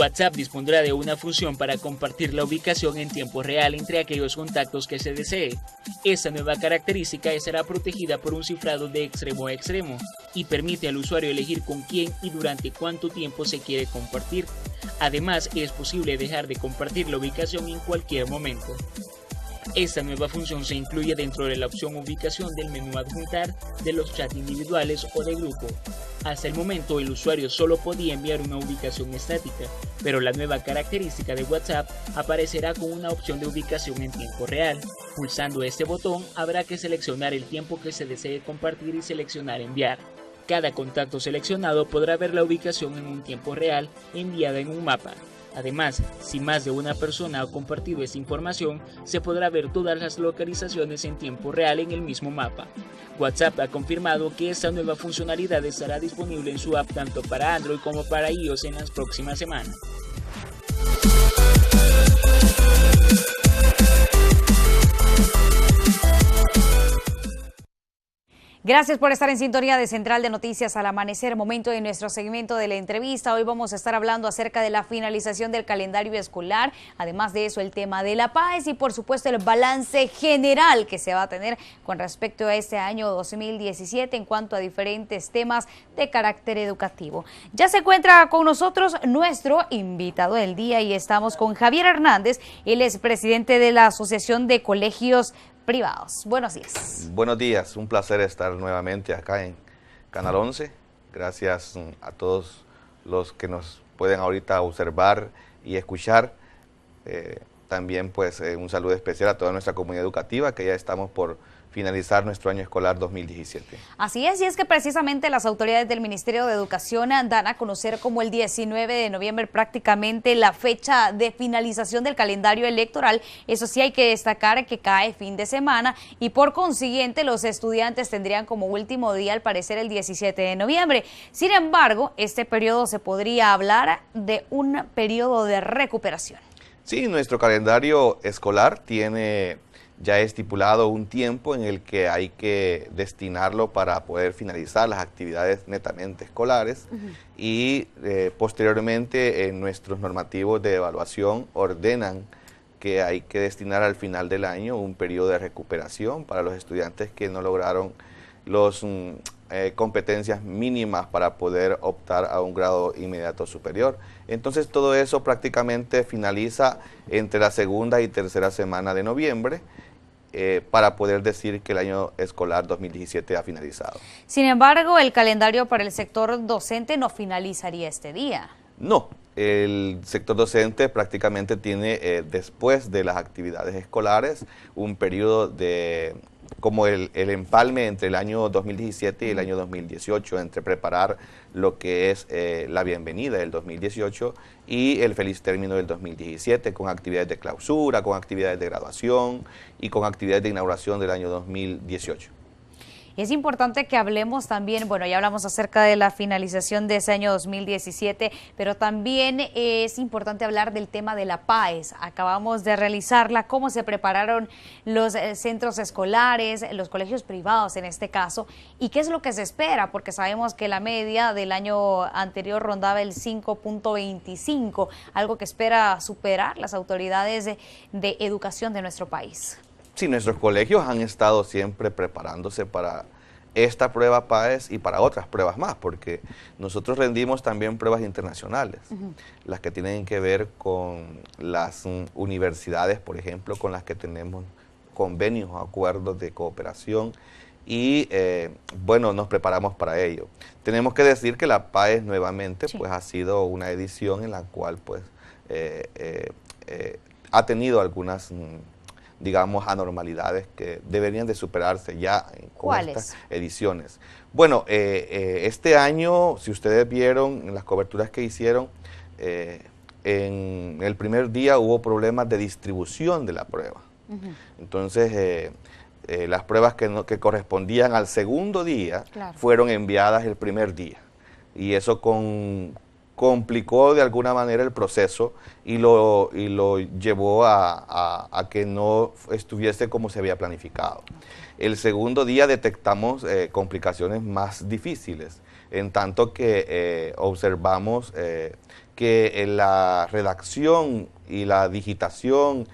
WhatsApp dispondrá de una función para compartir la ubicación en tiempo real entre aquellos contactos que se desee. Esta nueva característica será protegida por un cifrado de extremo a extremo y permite al usuario elegir con quién y durante cuánto tiempo se quiere compartir. Además, es posible dejar de compartir la ubicación en cualquier momento. Esta nueva función se incluye dentro de la opción ubicación del menú adjuntar de los chats individuales o de grupo. Hasta el momento el usuario solo podía enviar una ubicación estática, pero la nueva característica de WhatsApp aparecerá con una opción de ubicación en tiempo real. Pulsando este botón habrá que seleccionar el tiempo que se desee compartir y seleccionar enviar. Cada contacto seleccionado podrá ver la ubicación en un tiempo real enviada en un mapa. Además, si más de una persona ha compartido esta información, se podrá ver todas las localizaciones en tiempo real en el mismo mapa. WhatsApp ha confirmado que esta nueva funcionalidad estará disponible en su app tanto para Android como para iOS en las próximas semanas. Gracias por estar en sintonía de Central de Noticias al Amanecer, momento de nuestro segmento de la entrevista. Hoy vamos a estar hablando acerca de la finalización del calendario escolar, además de eso el tema de la paz y por supuesto el balance general que se va a tener con respecto a este año 2017 en cuanto a diferentes temas de carácter educativo. Ya se encuentra con nosotros nuestro invitado del día y estamos con Javier Hernández, él es presidente de la Asociación de Colegios Privados. Buenos días. Buenos días, un placer estar nuevamente acá en Canal 11. Gracias a todos los que nos pueden ahorita observar y escuchar. También pues un saludo especial a toda nuestra comunidad educativa, que ya estamos por finalizar nuestro año escolar 2017. Así es, y es que precisamente las autoridades del Ministerio de Educación dan a conocer como el 19 de noviembre prácticamente la fecha de finalización del calendario electoral. Eso sí, hay que destacar que cae fin de semana y por consiguiente los estudiantes tendrían como último día al parecer el 17 de noviembre. Sin embargo, este periodo se podría hablar de un periodo de recuperación. Sí, nuestro calendario escolar tiene ya estipulado un tiempo en el que hay que destinarlo para poder finalizar las actividades netamente escolares y posteriormente en nuestros normativos de evaluación ordenan que hay que destinar al final del año un periodo de recuperación para los estudiantes que no lograron las competencias mínimas para poder optar a un grado inmediato superior. Entonces todo eso prácticamente finaliza entre la segunda y tercera semana de noviembre para poder decir que el año escolar 2017 ha finalizado. Sin embargo, el calendario para el sector docente no finalizaría este día. No, el sector docente prácticamente tiene después de las actividades escolares un periodo de como el empalme entre el año 2017 y el año 2018, entre preparar lo que es la bienvenida del 2018 y el feliz término del 2017, con actividades de clausura, con actividades de graduación y con actividades de inauguración del año 2018. Es importante que hablemos también, bueno, ya hablamos acerca de la finalización de ese año 2017, pero también es importante hablar del tema de la PAES. Acabamos de realizarla, cómo se prepararon los centros escolares, los colegios privados en este caso, y qué es lo que se espera, porque sabemos que la media del año anterior rondaba el 5.25, algo que espera superar las autoridades de educación de nuestro país. Sí, nuestros colegios han estado siempre preparándose para esta prueba PAES y para otras pruebas más, porque nosotros rendimos también pruebas internacionales, las que tienen que ver con las universidades, por ejemplo, con las que tenemos convenios o acuerdos de cooperación y, bueno, nos preparamos para ello. Tenemos que decir que la PAES nuevamente pues ha sido una edición en la cual pues ha tenido algunas digamos, anormalidades que deberían de superarse ya con estas ediciones. Bueno, este año, si ustedes vieron en las coberturas que hicieron, en el primer día hubo problemas de distribución de la prueba. Entonces, las pruebas que correspondían al segundo día fueron enviadas el primer día. Y eso complicó de alguna manera el proceso y lo llevó a que no estuviese como se había planificado. El segundo día detectamos complicaciones más difíciles. en tanto que observamos que la redacción y la digitación,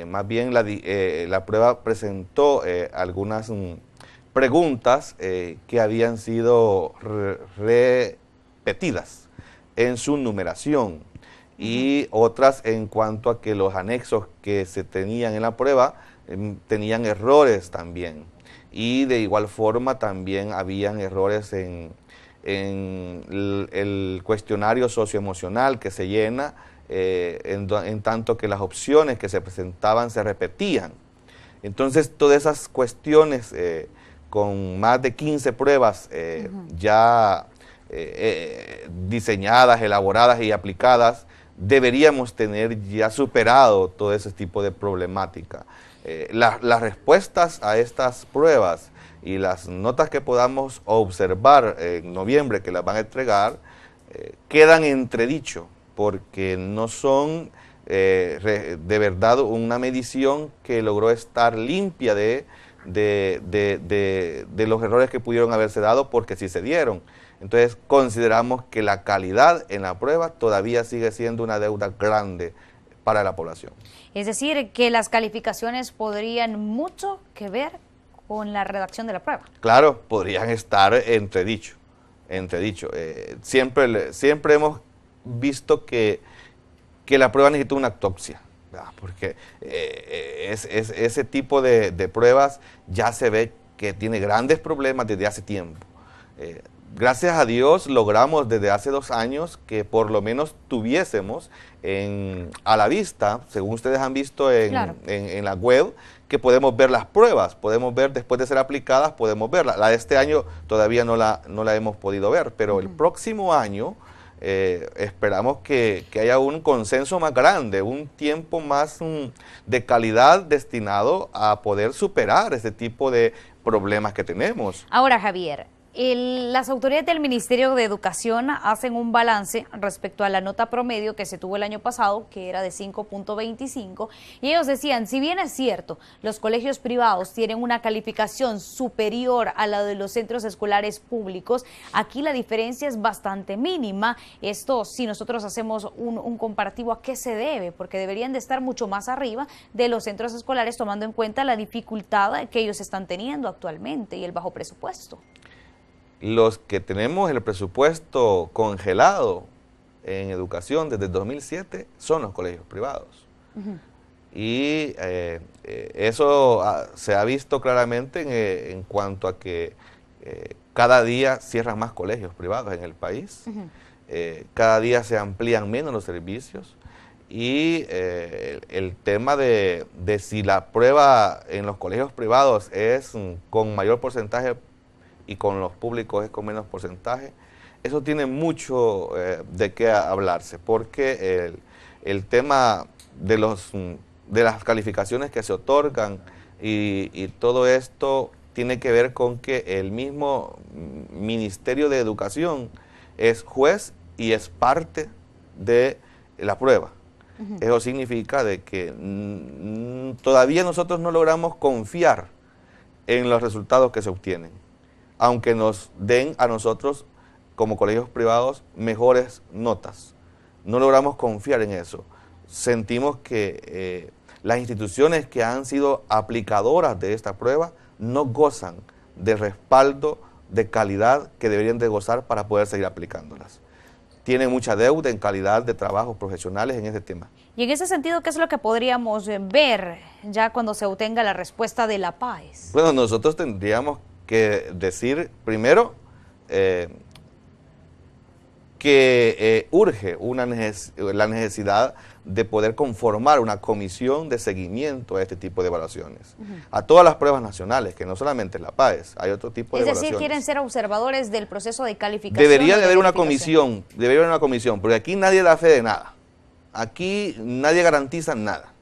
más bien la prueba presentó algunas preguntas que habían sido repetidas en su numeración y otras en cuanto a que los anexos que se tenían en la prueba tenían errores también. Y de igual forma también habían errores en el cuestionario socioemocional que se llena, en tanto que las opciones que se presentaban se repetían. Entonces, todas esas cuestiones con más de 15 pruebas ya diseñadas, elaboradas y aplicadas, deberíamos tener ya superado todo ese tipo de problemática. Las respuestas a estas pruebas y las notas que podamos observar en noviembre que las van a entregar, quedan entredicho, porque no son de verdad una medición que logró estar limpia de los errores que pudieron haberse dado, porque sí se dieron. Entonces consideramos que la calidad en la prueba todavía sigue siendo una deuda grande para la población. Es decir, que las calificaciones podrían mucho que ver con la redacción de la prueba. Claro, podrían estar entredicho. Siempre hemos visto que la prueba necesita una autopsia, ¿verdad? Porque ese tipo de pruebas ya se ve que tiene grandes problemas desde hace tiempo. Gracias a Dios logramos desde hace 2 años que por lo menos tuviésemos a la vista, según ustedes han visto en la web, que podemos ver las pruebas, podemos ver después de ser aplicadas, podemos verlas. La de este año todavía no la hemos podido ver, pero el próximo año esperamos que haya un consenso más grande, un tiempo más de calidad destinado a poder superar ese tipo de problemas que tenemos. Ahora, Javier, las autoridades del Ministerio de Educación hacen un balance respecto a la nota promedio que se tuvo el año pasado, que era de 5.25, y ellos decían, si bien es cierto, los colegios privados tienen una calificación superior a la de los centros escolares públicos, aquí la diferencia es bastante mínima. Esto, si nosotros hacemos un comparativo, ¿a qué se debe? Porque deberían de estar mucho más arriba de los centros escolares, tomando en cuenta la dificultad que ellos están teniendo actualmente y el bajo presupuesto. Los que tenemos el presupuesto congelado en educación desde el 2007 son los colegios privados. Y eso se ha visto claramente en cuanto a que cada día cierran más colegios privados en el país, cada día se amplían menos los servicios y el tema de si la prueba en los colegios privados es con mayor porcentaje y con los públicos es con menos porcentaje, eso tiene mucho de qué hablarse, porque el tema de las calificaciones que se otorgan y todo esto tiene que ver con que el mismo Ministerio de Educación es juez y es parte de la prueba. Eso significa de que todavía nosotros no logramos confiar en los resultados que se obtienen, aunque nos den a nosotros como colegios privados mejores notas. No logramos confiar en eso. Sentimos que las instituciones que han sido aplicadoras de esta prueba no gozan de respaldo de calidad que deberían de gozar para poder seguir aplicándolas. Tienen mucha deuda en calidad de trabajos profesionales en ese tema. Y en ese sentido, ¿qué es lo que podríamos ver ya cuando se obtenga la respuesta de la PAES? Bueno, nosotros tendríamos que decir primero que urge la necesidad de poder conformar una comisión de seguimiento a este tipo de evaluaciones, a todas las pruebas nacionales, que no solamente la PAES, hay otro tipo de evaluaciones. Es decir, quieren ser observadores del proceso de calificación. Debería de haber una comisión, porque aquí nadie da fe de nada, aquí nadie garantiza nada.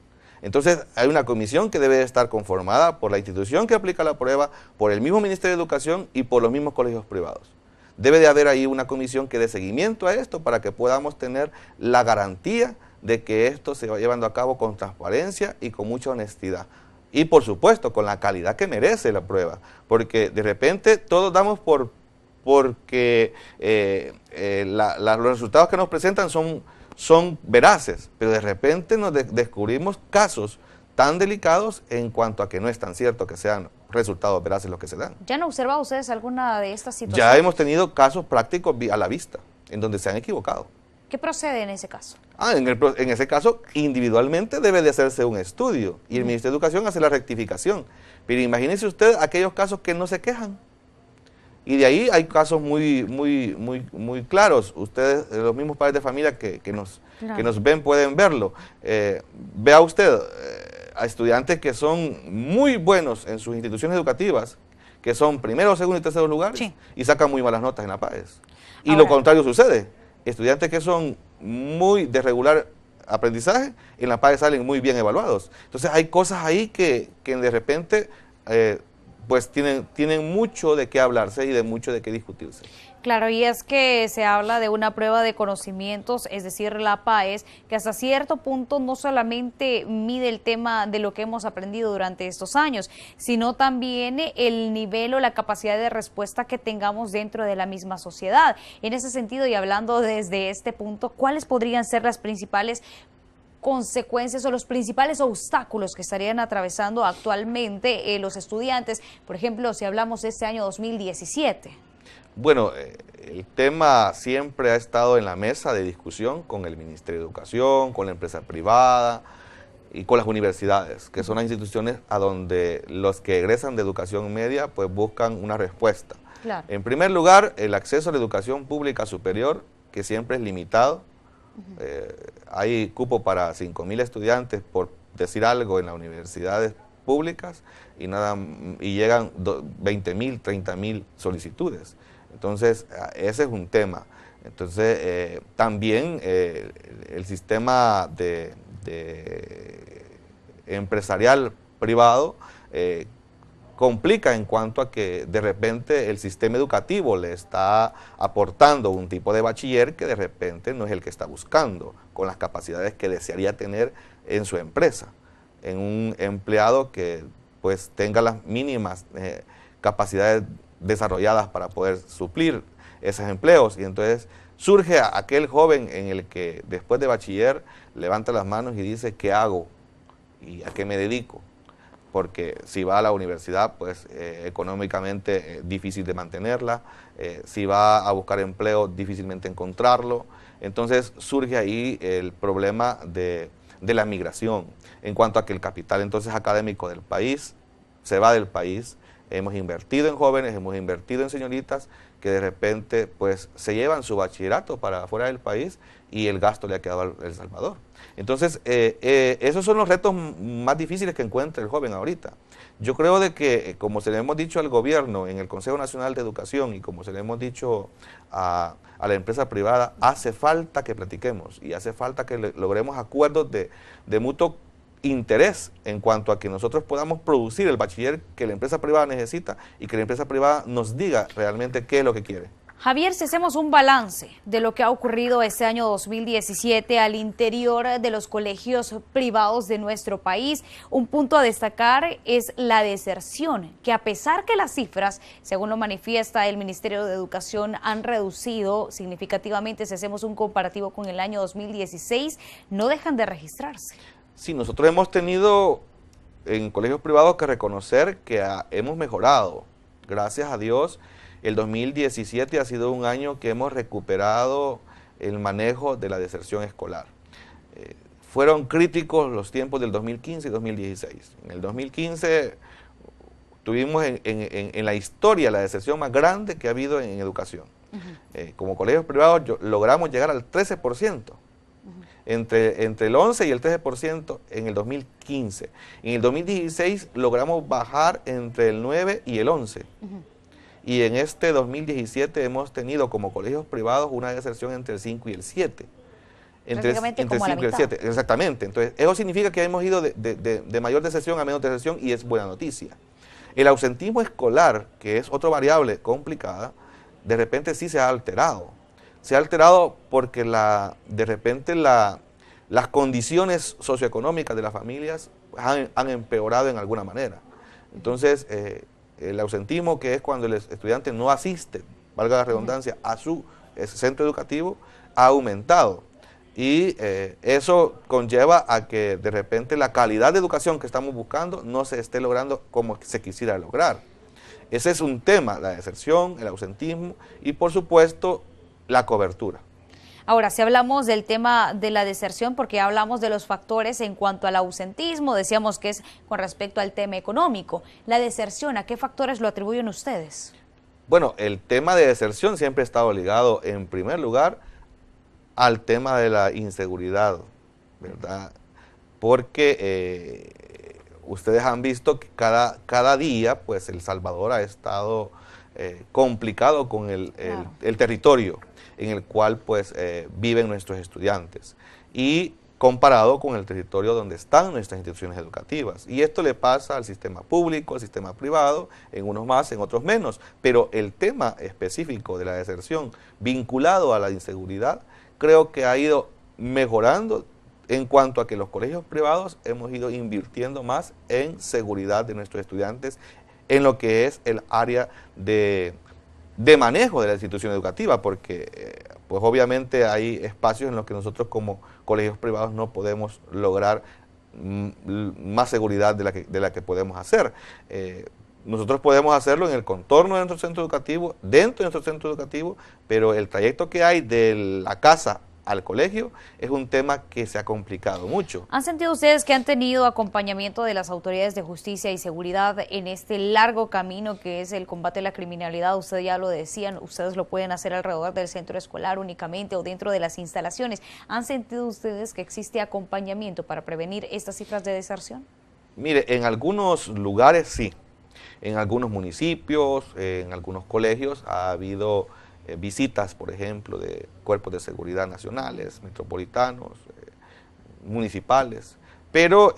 Entonces hay una comisión que debe estar conformada por la institución que aplica la prueba, por el mismo Ministerio de Educación y por los mismos colegios privados. Debe de haber ahí una comisión que dé seguimiento a esto para que podamos tener la garantía de que esto se va llevando a cabo con transparencia y con mucha honestidad. Y por supuesto con la calidad que merece la prueba, porque de repente todos damos por porque los resultados que nos presentan son veraces, pero de repente nos descubrimos casos tan delicados en cuanto a que no es tan cierto que sean resultados veraces los que se dan. ¿Ya han observado ustedes alguna de estas situaciones? Ya hemos tenido casos prácticos a la vista, en donde se han equivocado. ¿Qué procede en ese caso? En ese caso, individualmente debe de hacerse un estudio y el Ministerio de Educación hace la rectificación. Pero imagínese usted aquellos casos que no se quejan. Y de ahí hay casos muy claros. Ustedes, los mismos padres de familia que nos ven, pueden verlo. Vea usted a estudiantes que son muy buenos en sus instituciones educativas, que son primero, segundo y terceros lugares, sí, y sacan muy malas notas en la PAES. Y ahora, lo contrario sucede. Estudiantes que son muy de regular aprendizaje, en la PAES salen muy bien evaluados. Entonces hay cosas ahí que de repente pues tienen mucho de qué hablarse y de mucho de qué discutirse. Claro, y es que se habla de una prueba de conocimientos, es decir, la PAES, que hasta cierto punto no solamente mide el tema de lo que hemos aprendido durante estos años, sino también el nivel o la capacidad de respuesta que tengamos dentro de la misma sociedad. En ese sentido, y hablando desde este punto, ¿cuáles podrían ser las principales consecuencias o los principales obstáculos que estarían atravesando actualmente los estudiantes? Por ejemplo, si hablamos de este año 2017. Bueno, el tema siempre ha estado en la mesa de discusión con el Ministerio de Educación, con la empresa privada y con las universidades, que son las instituciones a donde los que egresan de educación media pues buscan una respuesta. Claro. En primer lugar, el acceso a la educación pública superior, que siempre es limitado. Hay cupo para 5.000 estudiantes, por decir algo, en las universidades públicas y llegan 20.000, 30.000 solicitudes. Entonces, ese es un tema. Entonces, también el sistema empresarial privado complica en cuanto a que de repente el sistema educativo le está aportando un tipo de bachiller que de repente no es el que está buscando, con las capacidades que desearía tener en su empresa, en un empleado que pues tenga las mínimas capacidades desarrolladas para poder suplir esos empleos. Y entonces surge aquel joven en el que después de bachiller levanta las manos y dice ¿qué hago? ¿Y a qué me dedico? Porque si va a la universidad, pues económicamente difícil de mantenerla, si va a buscar empleo, difícilmente encontrarlo. Entonces surge ahí el problema de la migración, en cuanto a que el capital entonces académico del país se va del país. Hemos invertido en jóvenes, hemos invertido en señoritas que de repente pues se llevan su bachillerato para afuera del país y el gasto le ha quedado a El Salvador. Entonces, esos son los retos más difíciles que encuentra el joven ahorita. Yo creo de que, como se le hemos dicho al gobierno en el Consejo Nacional de Educación y como se le hemos dicho a la empresa privada, hace falta que platiquemos y hace falta que logremos acuerdos de mutuo interés en cuanto a que nosotros podamos producir el bachiller que la empresa privada necesita y que la empresa privada nos diga realmente qué es lo que quiere. Javier, si hacemos un balance de lo que ha ocurrido este año 2017 al interior de los colegios privados de nuestro país, un punto a destacar es la deserción, que a pesar que las cifras, según lo manifiesta el Ministerio de Educación, han reducido significativamente, si hacemos un comparativo con el año 2016, no dejan de registrarse. Sí, nosotros hemos tenido en colegios privados que reconocer que hemos mejorado. Gracias a Dios, el 2017 ha sido un año que hemos recuperado el manejo de la deserción escolar. Fueron críticos los tiempos del 2015 y 2016. En el 2015 tuvimos en la historia la deserción más grande que ha habido en educación. Como colegios privados logramos llegar al 13%. Entre el 11 y el 13% en el 2015. En el 2016 logramos bajar entre el 9 y el 11. Y en este 2017 hemos tenido como colegios privados una deserción entre el 5 y el 7. Entre el 5 y el 7, exactamente. Entonces, eso significa que hemos ido de mayor deserción a menos deserción y es buena noticia. El ausentismo escolar, que es otra variable complicada, de repente sí se ha alterado. Se ha alterado porque de repente las condiciones socioeconómicas de las familias han empeorado en alguna manera. Entonces, el ausentismo, que es cuando el estudiante no asiste valga la redundancia, a su centro educativo ha aumentado. Y eso conlleva a que de repente la calidad de educación que estamos buscando no se esté logrando como se quisiera lograr. Ese es un tema, la deserción, el ausentismo y por supuesto la cobertura. Ahora, si hablamos del tema de la deserción, porque hablamos de los factores en cuanto al ausentismo, decíamos que es con respecto al tema económico. La deserción, ¿a qué factores lo atribuyen ustedes? Bueno, el tema de deserción siempre ha estado ligado en primer lugar al tema de la inseguridad, ¿verdad? Porque ustedes han visto que cada día, pues El Salvador ha estado complicado con el territorio en el cual pues viven nuestros estudiantes y comparado con el territorio donde están nuestras instituciones educativas. Y esto le pasa al sistema público, al sistema privado, en unos más, en otros menos. Pero el tema específico de la deserción vinculado a la inseguridad, creo que ha ido mejorando en cuanto a que los colegios privados hemos ido invirtiendo más en seguridad de nuestros estudiantes, en lo que es el área de manejo de la institución educativa, porque pues obviamente hay espacios en los que nosotros como colegios privados no podemos lograr más seguridad de la que podemos hacer. Nosotros podemos hacerlo en el contorno de nuestro centro educativo, dentro de nuestro centro educativo, pero el trayecto que hay de la casa al colegio es un tema que se ha complicado mucho. ¿Han sentido ustedes que han tenido acompañamiento de las autoridades de justicia y seguridad en este largo camino que es el combate a la criminalidad? Ustedes ya lo decían, ustedes lo pueden hacer alrededor del centro escolar únicamente o dentro de las instalaciones. ¿Han sentido ustedes que existe acompañamiento para prevenir estas cifras de deserción? Mire, en algunos lugares sí, en algunos municipios, en algunos colegios ha habido visitas, por ejemplo, de cuerpos de seguridad nacionales, metropolitanos, municipales, pero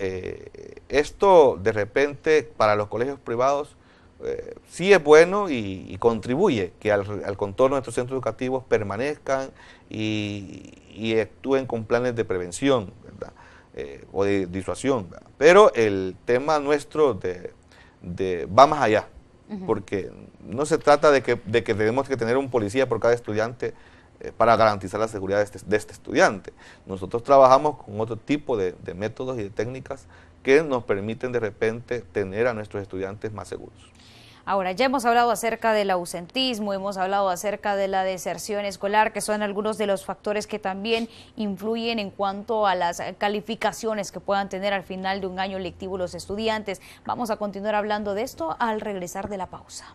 esto de repente para los colegios privados sí es bueno y contribuye que al contorno de estos centros educativos permanezcan y actúen con planes de prevención, ¿verdad? O de disuasión, ¿verdad? Pero el tema nuestro va más allá. Porque no se trata de que tenemos que tener un policía por cada estudiante para garantizar la seguridad de este estudiante. Nosotros trabajamos con otro tipo de métodos y de técnicas que nos permiten de repente tener a nuestros estudiantes más seguros. Ahora, ya hemos hablado acerca del ausentismo, hemos hablado acerca de la deserción escolar, que son algunos de los factores que también influyen en cuanto a las calificaciones que puedan tener al final de un año lectivo los estudiantes. Vamos a continuar hablando de esto al regresar de la pausa.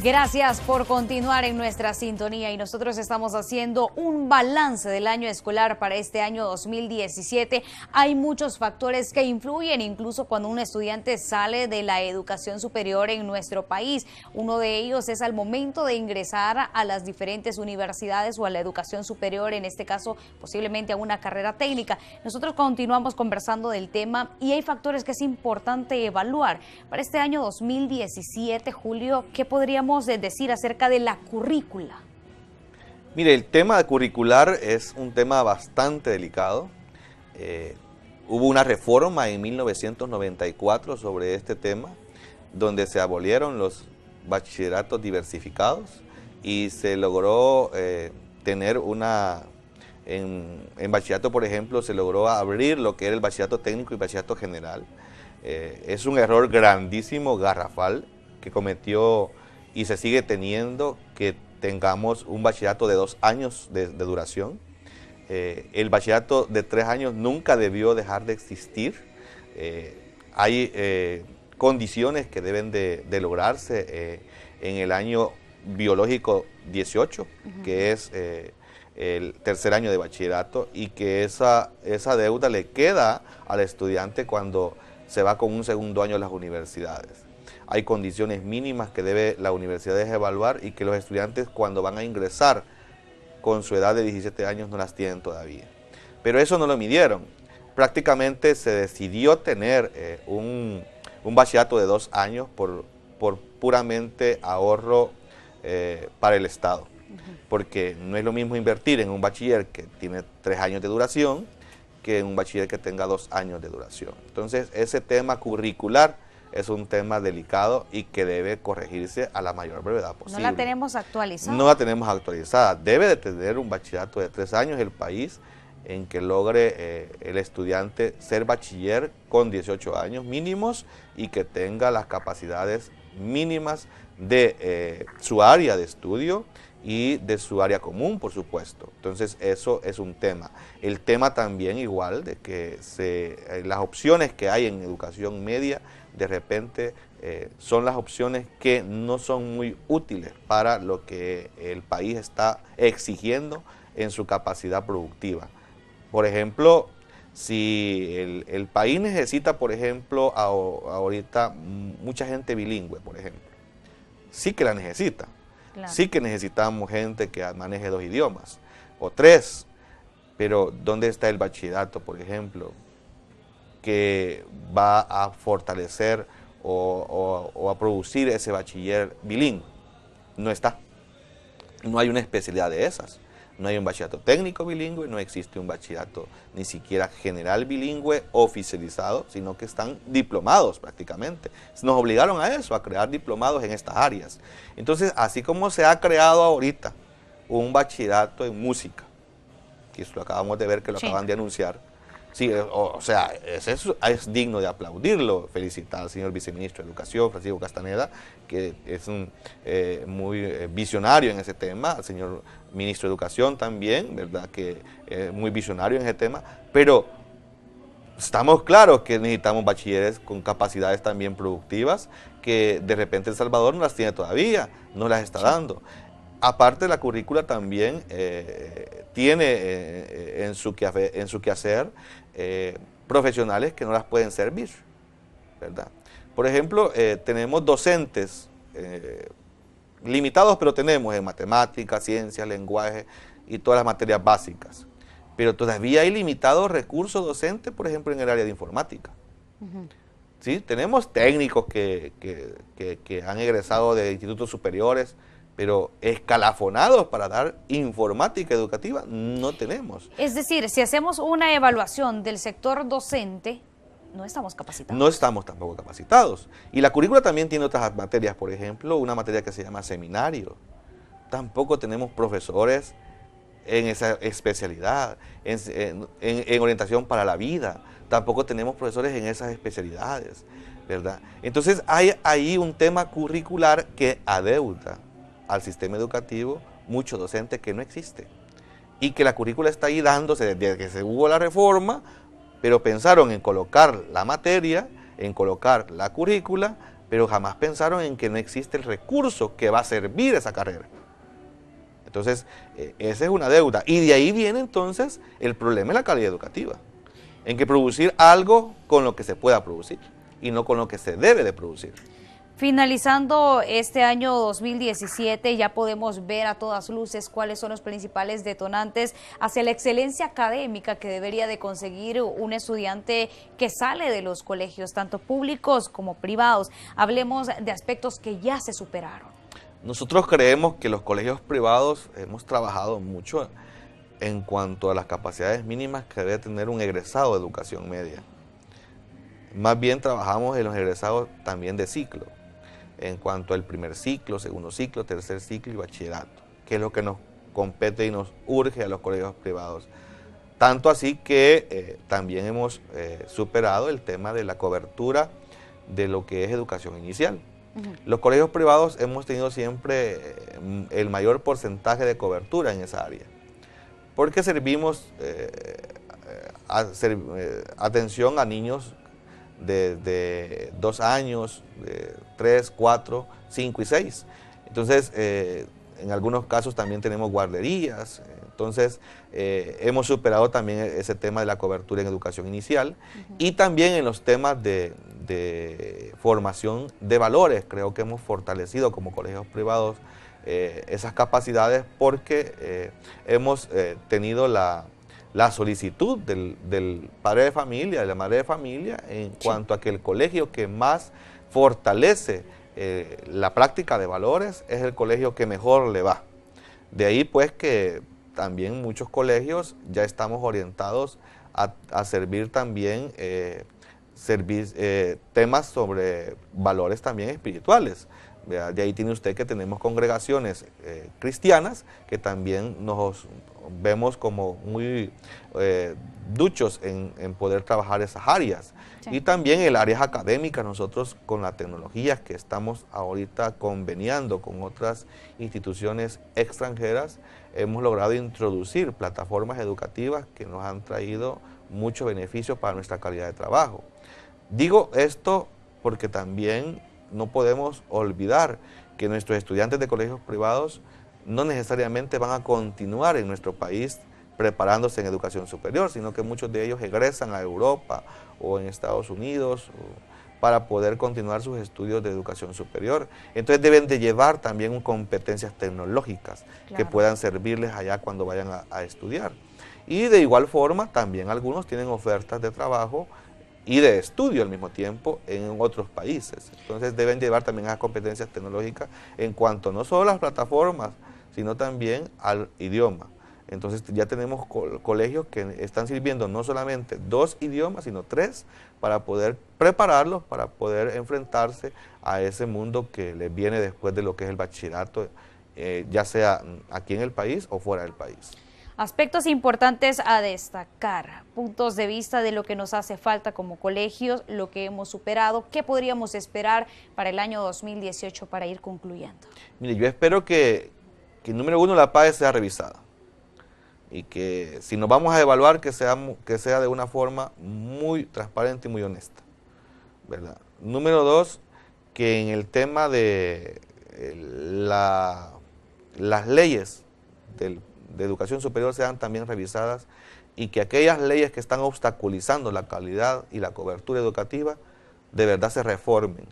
Gracias por continuar en nuestra sintonía y nosotros estamos haciendo un balance del año escolar para este año 2017. Hay muchos factores que influyen incluso cuando un estudiante sale de la educación superior en nuestro país. Uno de ellos es al momento de ingresar a las diferentes universidades o a la educación superior, en este caso posiblemente a una carrera técnica. Nosotros continuamos conversando del tema y hay factores que es importante evaluar. Para este año 2017, Julio, ¿qué podríamos decir acerca de la currícula? Mire, el tema curricular es un tema bastante delicado. Hubo una reforma en 1994 sobre este tema, donde se abolieron los bachilleratos diversificados y se logró tener en bachillerato, por ejemplo, se logró abrir lo que era el bachillerato técnico y bachillerato general. Es un error grandísimo, garrafal, que cometió y se sigue teniendo, que tengamos un bachillerato de 2 años de duración. El bachillerato de 3 años nunca debió dejar de existir. Hay condiciones que deben de lograrse en el año biológico 18, que es el tercer año de bachillerato, y que esa deuda le queda al estudiante cuando se va con un segundo año a las universidades. Hay condiciones mínimas que debe la universidad evaluar y que los estudiantes cuando van a ingresar con su edad de 17 años no las tienen todavía. Pero eso no lo midieron. Prácticamente se decidió tener un bachillerato de 2 años por puramente ahorro para el Estado. Porque no es lo mismo invertir en un bachiller que tiene 3 años de duración que en un bachiller que tenga 2 años de duración. Entonces, ese tema curricular es un tema delicado y que debe corregirse a la mayor brevedad posible. ¿No la tenemos actualizada? No la tenemos actualizada. Debe de tener un bachillerato de 3 años el país en que logre el estudiante ser bachiller con 18 años mínimos y que tenga las capacidades mínimas de su área de estudio y de su área común, por supuesto. Entonces, eso es un tema. El tema también igual de que las opciones que hay en educación media, de repente, son las opciones que no son muy útiles para lo que el país está exigiendo en su capacidad productiva. Por ejemplo, si el país necesita, por ejemplo, ahorita mucha gente bilingüe, por ejemplo, sí que la necesita. Claro. Sí que necesitamos gente que maneje 2 idiomas o 3, pero ¿dónde está el bachillerato, por ejemplo, que va a fortalecer o a producir ese bachiller bilingüe? No está. No hay una especialidad de esas. No hay un bachillerato técnico bilingüe, no existe un bachillerato ni siquiera general bilingüe oficializado, sino que están diplomados prácticamente. Nos obligaron a eso, a crear diplomados en estas áreas. Entonces, así como se ha creado ahorita un bachillerato en música, que eso lo acabamos de ver, que lo acaban de anunciar, sí, o sea, es digno de aplaudirlo, felicitar al señor viceministro de Educación, Francisco Castaneda, que es muy visionario en ese tema, al señor ministro de Educación también, ¿verdad?, que es muy visionario en ese tema, pero estamos claros que necesitamos bachilleres con capacidades también productivas, que de repente El Salvador no las tiene todavía, no las está dando. Aparte, la currícula también tiene en su quehacer profesionales que no las pueden servir, ¿verdad? Por ejemplo, tenemos docentes limitados, pero tenemos en matemáticas, ciencias, lenguaje y todas las materias básicas. Pero todavía hay limitados recursos docentes, por ejemplo, en el área de informática. ¿Sí? Tenemos técnicos que han egresado de institutos superiores, pero escalafonados para dar informática educativa no tenemos. Es decir, si hacemos una evaluación del sector docente, no estamos capacitados. No estamos tampoco capacitados. Y la currícula también tiene otras materias, por ejemplo, una materia que se llama seminario. Tampoco tenemos profesores en esa especialidad, en orientación para la vida. Tampoco tenemos profesores en esas especialidades, ¿verdad? Entonces hay ahí un tema curricular que adeuda al sistema educativo mucho docente que no existe y que la currícula está ahí dándose desde que se hubo la reforma, pero pensaron en colocar la materia, en colocar la currícula, pero jamás pensaron en que no existe el recurso que va a servir esa carrera. Entonces, esa es una deuda y de ahí viene entonces el problema de la calidad educativa, en que producir algo con lo que se pueda producir y no con lo que se debe de producir. Finalizando este año 2017, ya podemos ver a todas luces cuáles son los principales detonantes hacia la excelencia académica que debería de conseguir un estudiante que sale de los colegios, tanto públicos como privados. Hablemos de aspectos que ya se superaron. Nosotros creemos que los colegios privados hemos trabajado mucho en cuanto a las capacidades mínimas que debe tener un egresado de educación media. Más bien trabajamos en los egresados también de ciclo, en cuanto al primer ciclo, segundo ciclo, tercer ciclo y bachillerato, que es lo que nos compete y nos urge a los colegios privados. Tanto así que también hemos superado el tema de la cobertura de lo que es educación inicial. Los colegios privados hemos tenido siempre el mayor porcentaje de cobertura en esa área, porque servimos atención a niños de 2 años, de 3, 4, 5 y 6. Entonces, en algunos casos también tenemos guarderías. Entonces, hemos superado también ese tema de la cobertura en educación inicial y también en los temas de formación de valores. Creo que hemos fortalecido como colegios privados esas capacidades porque hemos tenido la solicitud del padre de familia, de la madre de familia, en cuanto a que el colegio que más fortalece la práctica de valores es el colegio que mejor le va. De ahí pues que también muchos colegios ya estamos orientados a servir también temas sobre valores también espirituales. De ahí tiene usted que tenemos congregaciones cristianas que también nos vemos como muy duchos en poder trabajar esas áreas. Sí. Y también el área académica, nosotros con la tecnología que estamos ahorita conveniando con otras instituciones extranjeras, hemos logrado introducir plataformas educativas que nos han traído muchos beneficios para nuestra calidad de trabajo. Digo esto porque también no podemos olvidar que nuestros estudiantes de colegios privados no necesariamente van a continuar en nuestro país preparándose en educación superior, sino que muchos de ellos egresan a Europa o en Estados Unidos para poder continuar sus estudios de educación superior. Entonces deben de llevar también competencias tecnológicas que puedan servirles allá cuando vayan a estudiar. Y de igual forma también algunos tienen ofertas de trabajo y de estudio al mismo tiempo en otros países. Entonces deben llevar también a competencias tecnológicas en cuanto no solo a las plataformas, sino también al idioma. Entonces ya tenemos colegios que están sirviendo no solamente 2 idiomas, sino 3, para poder prepararlos, para poder enfrentarse a ese mundo que les viene después de lo que es el bachillerato, ya sea aquí en el país o fuera del país. Aspectos importantes a destacar, puntos de vista de lo que nos hace falta como colegios, lo que hemos superado, qué podríamos esperar para el año 2018 para ir concluyendo. Mire, yo espero que número 1 la PAES sea revisada y que si nos vamos a evaluar que sea de una forma muy transparente y muy honesta, ¿verdad? Número 2, que en el tema de las leyes de educación superior sean también revisadas y que aquellas leyes que están obstaculizando la calidad y la cobertura educativa de verdad se reformen,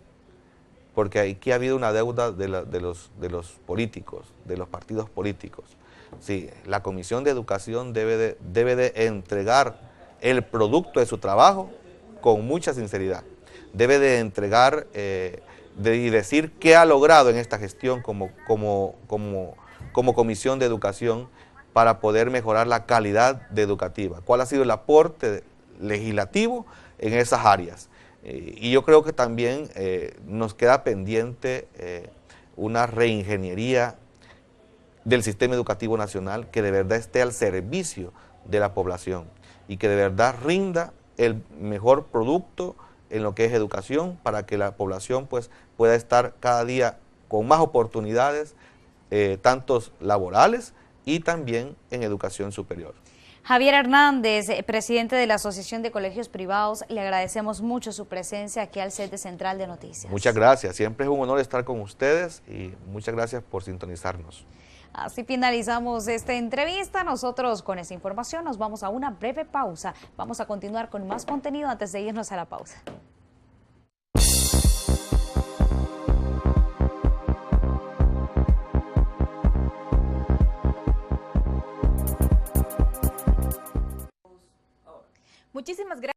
porque aquí ha habido una deuda de los políticos, de los partidos políticos. Sí, la Comisión de Educación debe de entregar el producto de su trabajo con mucha sinceridad, debe de entregar y decir qué ha logrado en esta gestión como Comisión de Educación para poder mejorar la calidad educativa, cuál ha sido el aporte legislativo en esas áreas. Y yo creo que también nos queda pendiente una reingeniería del sistema educativo nacional que de verdad esté al servicio de la población y que de verdad rinda el mejor producto en lo que es educación para que la población pues, pueda estar cada día con más oportunidades, tantos laborales y también en educación superior. Javier Hernández, presidente de la Asociación de Colegios Privados, le agradecemos mucho su presencia aquí al set de Central de Noticias. Muchas gracias, siempre es un honor estar con ustedes y muchas gracias por sintonizarnos. Así finalizamos esta entrevista. Nosotros con esta información nos vamos a una breve pausa. Vamos a continuar con más contenido antes de irnos a la pausa. Muchísimas gracias.